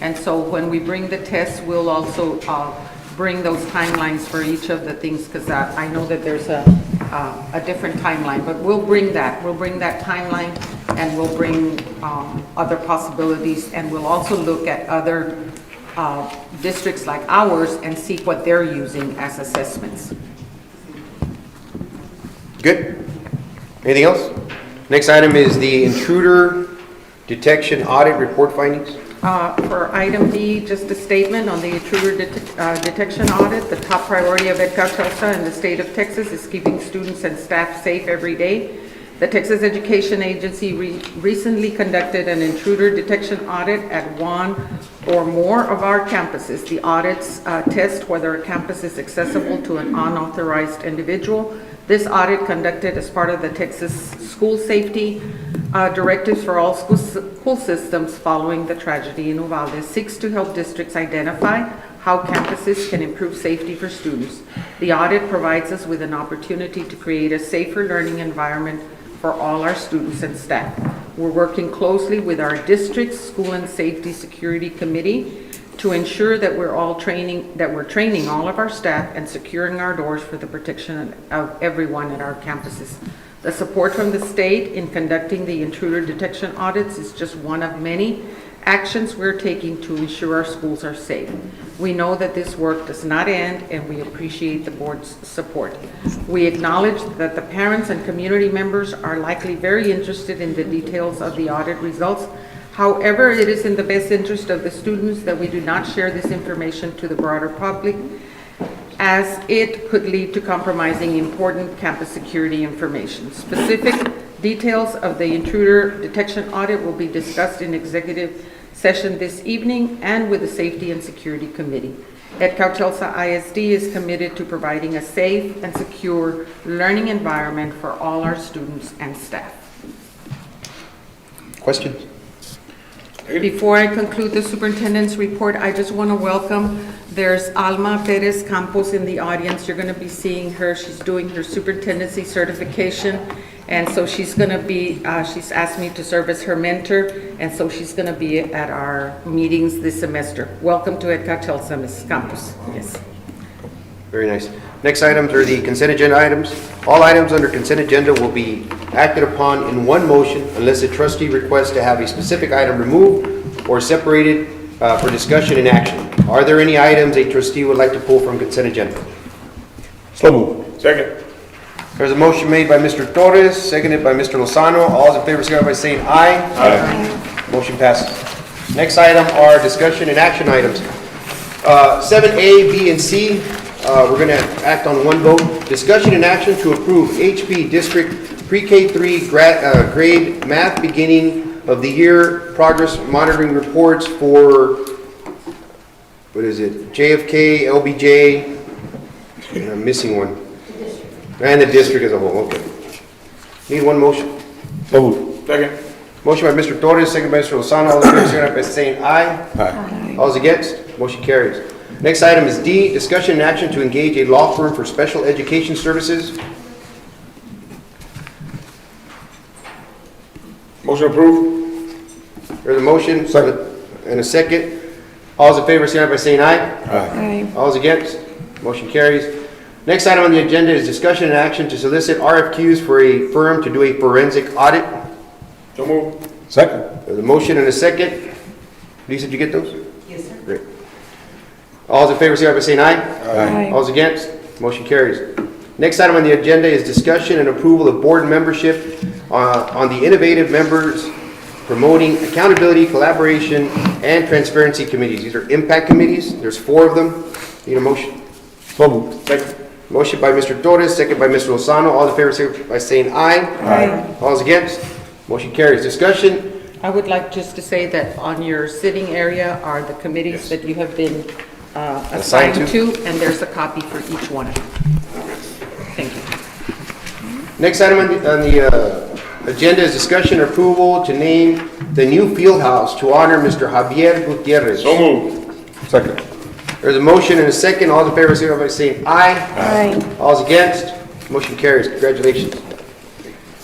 And so when we bring the tests, we'll also bring those timelines for each of the things, because I know that there's a different timeline, but we'll bring that timeline, and we'll bring other possibilities, and we'll also look at other districts like ours and see what they're using as assessments.
Good. Anything else? Next item is the intruder detection audit report findings.
For item D, just a statement on the intruder detection audit. The top priority of EDCA and the state of Texas is keeping students and staff safe every day. The Texas Education Agency recently conducted an intruder detection audit at one or more of our campuses. The audits test whether a campus is accessible to an unauthorized individual. This audit, conducted as part of the Texas School Safety Directives for all school systems following the tragedy in Uvalde, seeks to help districts identify how campuses can improve safety for students. The audit provides us with an opportunity to create a safer learning environment for all our students and staff. We're working closely with our district's School and Safety Security Committee to ensure that we're training all of our staff and securing our doors for the protection of everyone at our campuses. The support from the state in conducting the intruder detection audits is just one of many actions we're taking to ensure our schools are safe. We know that this work does not end, and we appreciate the board's support. We acknowledge that the parents and community members are likely very interested in the details of the audit results. However, it is in the best interest of the students that we do not share this information to the broader public, as it could lead to compromising important campus security information. Specific details of the intruder detection audit will be discussed in executive session this evening and with the Safety and Security Committee. Cauchelsa ISD is committed to providing a safe and secure learning environment for all our students and staff.
Questions?
Before I conclude the superintendent's report, I just want to welcome, there's Alma Perez Campos in the audience. You're going to be seeing her. She's doing her superintendency certification. And so she's going to be, she's asked me to serve as her mentor. And so she's going to be at our meetings this semester. Welcome to Cauchelsa, Ms. Campos. Yes.
Very nice. Next items are the consent agenda items. All items under consent agenda will be acted upon in one motion unless a trustee requests to have a specific item removed or separated for discussion and action. Are there any items a trustee would like to pull from consent agenda?
So moved.
Second.
There's a motion made by Mr. Torres, seconded by Mr. Lozano. All those in favor, signify by saying aye. Aye. Motion passes. Next item are discussion and action items. 7A, B, and C. We're going to act on one vote. Discussion and action to approve HP District Pre-K3 grade math beginning of the year progress monitoring reports for, what is it, JFK, LBJ, and I'm missing one. And the district as a whole, okay. Need one motion.
So moved.
Second.
Motion by Mr. Torres, second by Mr. Lozano. All those in favor, signify by saying aye.
Aye.
All those against? Motion carries. Next item is D, discussion and action to engage a law firm for special education services.
Motion approved.
There's a motion.
Second.
And a second. All those in favor, signify by saying aye.
Aye.
All those against? Motion carries. Next item on the agenda is discussion and action to solicit RFQs for a firm to do a forensic audit.
So moved.
Second.
There's a motion and a second. Lisa, did you get those?
Yes, sir.
Great. All those in favor, signify by saying aye.
Aye.
All those against? Motion carries. Next item on the agenda is discussion and approval of board membership on the innovative members promoting accountability, collaboration, and transparency committees. These are impact committees. There's 4 of them. Need a motion.
So moved.
Second.
Motion by Mr. Torres, second by Mr. Lozano. All in favor, signify by saying aye.
Aye.
All those against? Motion carries. Discussion.
I would like just to say that on your sitting area are the committees that you have been assigned to, and there's a copy for each one of you. Thank you.
Next item on the agenda is discussion and approval to name the new field house to honor Mr. Javier Gutierrez.
So moved.
Second.
There's a motion and a second. All in favor, signify by saying aye.
Aye.
All is against? Motion carries. Congratulations.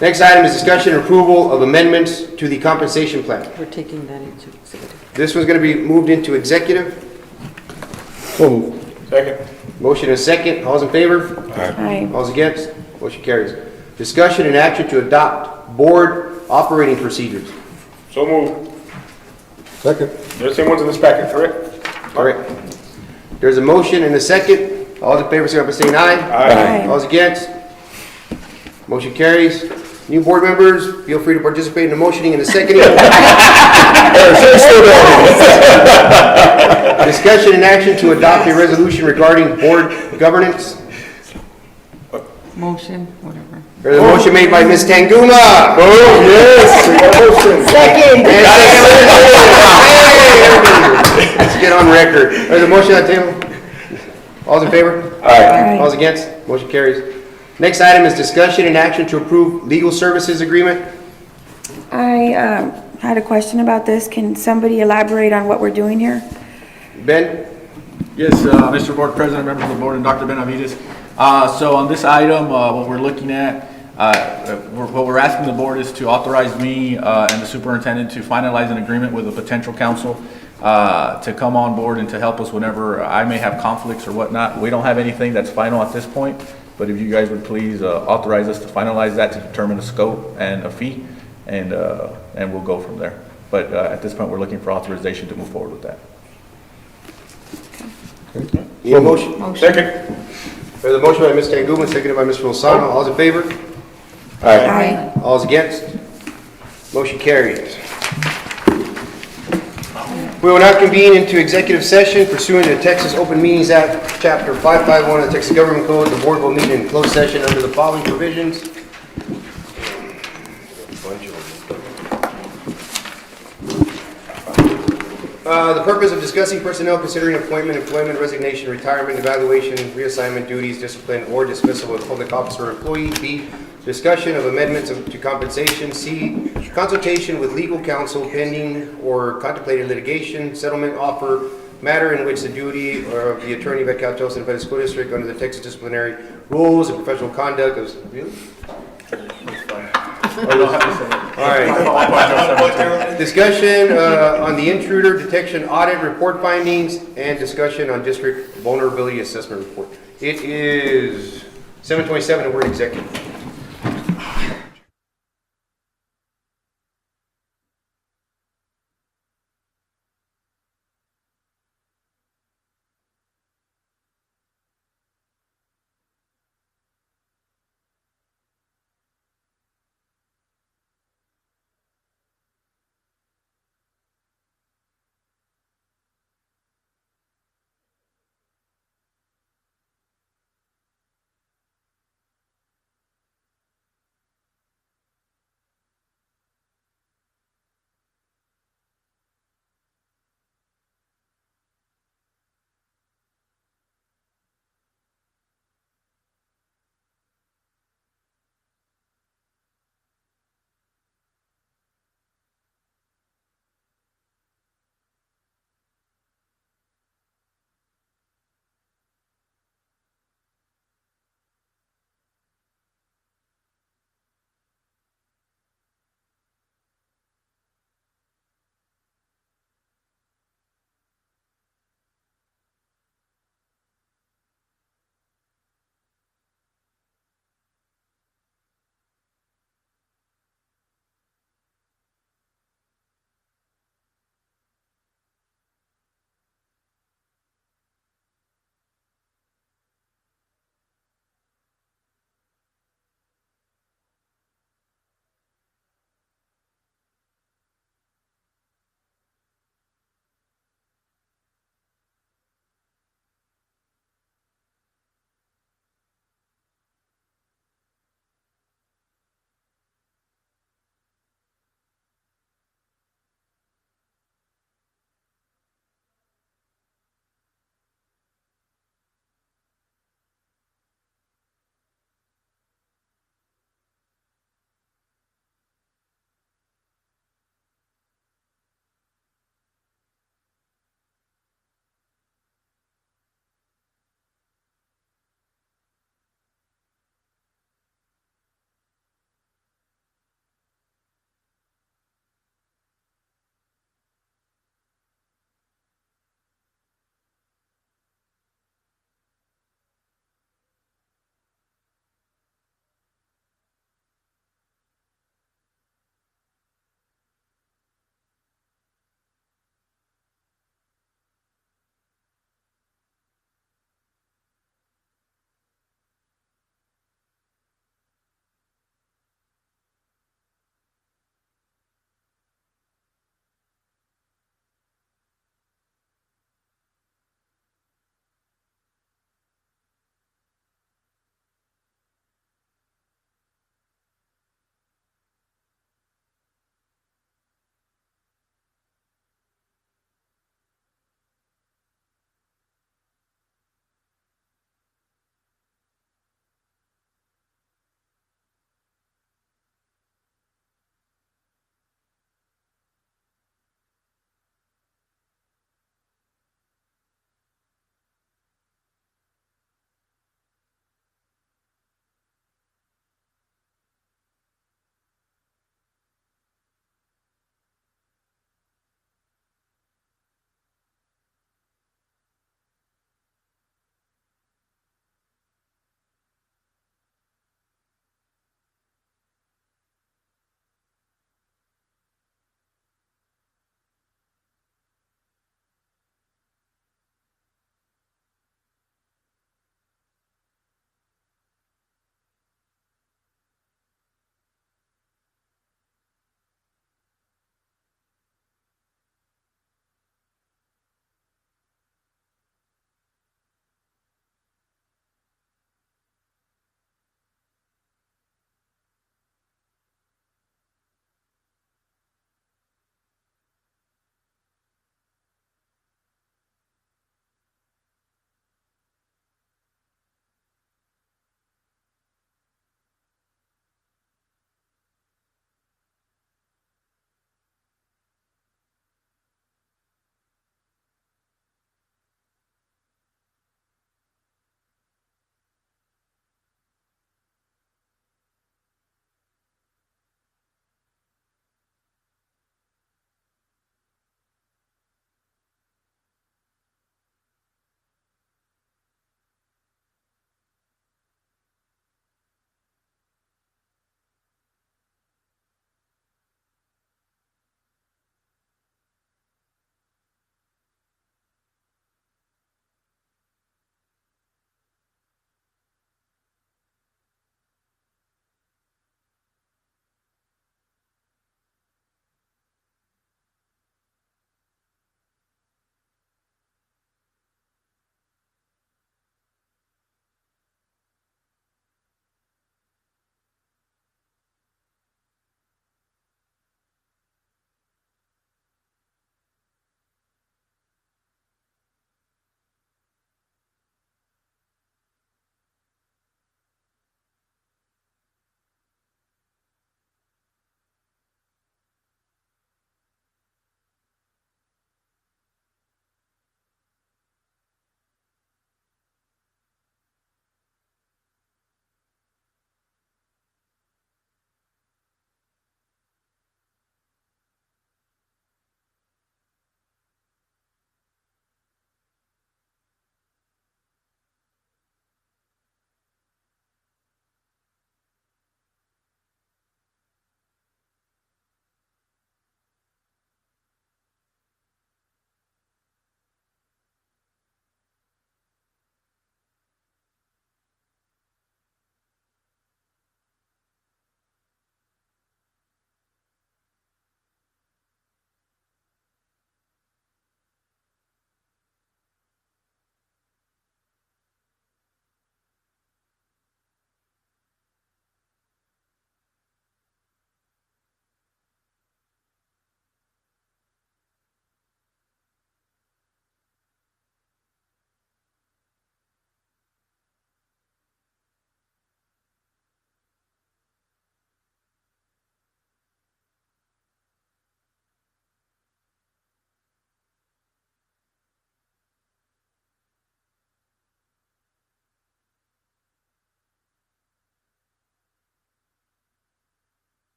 Next item is discussion and approval of amendments to the compensation plan.
We're taking that into executive.
This one's going to be moved into executive.
So moved.
Second.
Motion and a second. All's in favor?
Aye.
All's against? Motion carries. Discussion and action to adopt board operating procedures.
So moved.
Second.
They're the same ones in this packet, correct?
Correct. There's a motion and a second. All in favor, signify by saying aye.
Aye.
All's against? Motion carries. New board members, feel free to participate in the motioning and the seconding. Discussion and action to adopt a resolution regarding board governance.
Motion, whatever.
There's a motion made by Ms. Tanguma.
Oh, yes, we got a motion.
Second.
Let's get on record. There's a motion on the table. All's in favor?
Aye.
All's against? Motion carries. Next item is discussion and action to approve legal services agreement.
I had a question about this. Can somebody elaborate on what we're doing here?
Ben?
Yes, Mr. Board President, members of the board, and Dr. Benavides. So on this item, what we're looking at, what we're asking the board is to authorize me and the superintendent to finalize an agreement with a potential council to come on board and to help us whenever I may have conflicts or whatnot. We don't have anything that's final at this point, but if you guys would please authorize us to finalize that to determine a scope and a fee, and we'll go from there. But at this point, we're looking for authorization to move forward with that.
Need a motion? Second. There's a motion by Ms. Tanguma, seconded by Mr. Lozano. All's in favor?
Aye.
All's against? Motion carries. We will now convene into executive session pursuant to Texas Open Meetings Act, Chapter 551 of the Texas Government Code. The board will meet in closed session under the following provisions. The purpose of discussing personnel considering appointment, employment, resignation, retirement, evaluation, reassignment, duties, discipline, or dismissal of a public officer or employee. B, discussion of amendments to compensation. C, consultation with legal counsel pending or contemplated litigation, settlement offer, matter in which the duty of the attorney of Caltels and Pettit School District under the Texas disciplinary rules and professional conduct of, really? All right. Discussion on the intruder detection audit report findings and discussion on district vulnerability assessment report. It is 7:27 and we're in executive.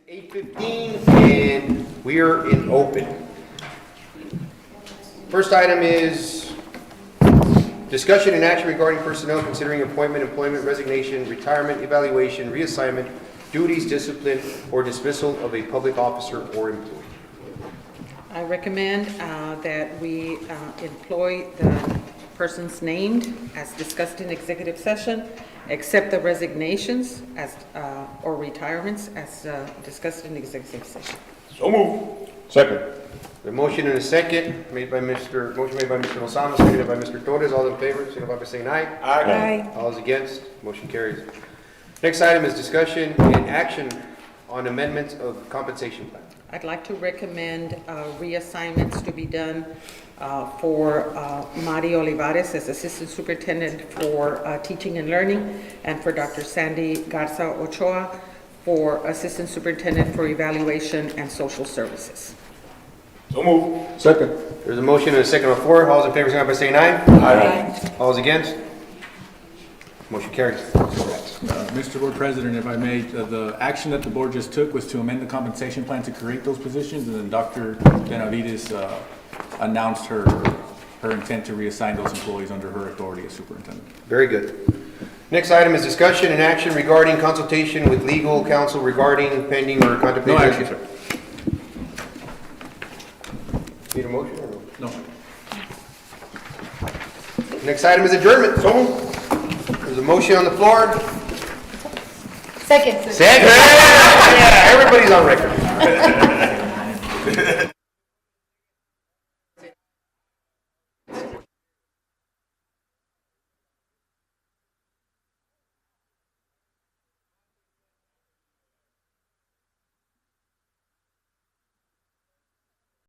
8:15, and we are in open. First item is discussion and action regarding personnel considering appointment, employment, resignation, retirement, evaluation, reassignment, duties, discipline, or dismissal of a public officer or employee.
I recommend that we employ the persons named as discussed in executive session, accept the resignations as, or retirements as discussed in executive session.
So move.
Second.
The motion and a second motion made by Mr. Lozano, seconded by Mr. Torres. All in favor, signify by saying aye.
Aye.
All is against, motion carries. Next item is discussion and action on amendments of compensation plan.
I'd like to recommend reassignments to be done for Mari Olivares as Assistant Superintendent for Teaching and Learning, and for Dr. Sandy Garza Ochoa for Assistant Superintendent for Evaluation and Social Services.
So move.
Second.
There's a motion and a second on the floor. All those in favor, signify by saying aye.
Aye.
All is against, motion carries.
Mr. Board President, if I may, the action that the board just took was to amend the compensation plan to create those positions, and then Dr. Benavides announced her intent to reassign those employees under her authority as superintendent.
Very good. Next item is discussion and action regarding consultation with legal counsel regarding pending or contemplated.
No action, sir.
Need a motion or no?
No.
Next item is adjournment. So moved. There's a motion on the floor.
Second.
Second. Yeah, everybody's on record.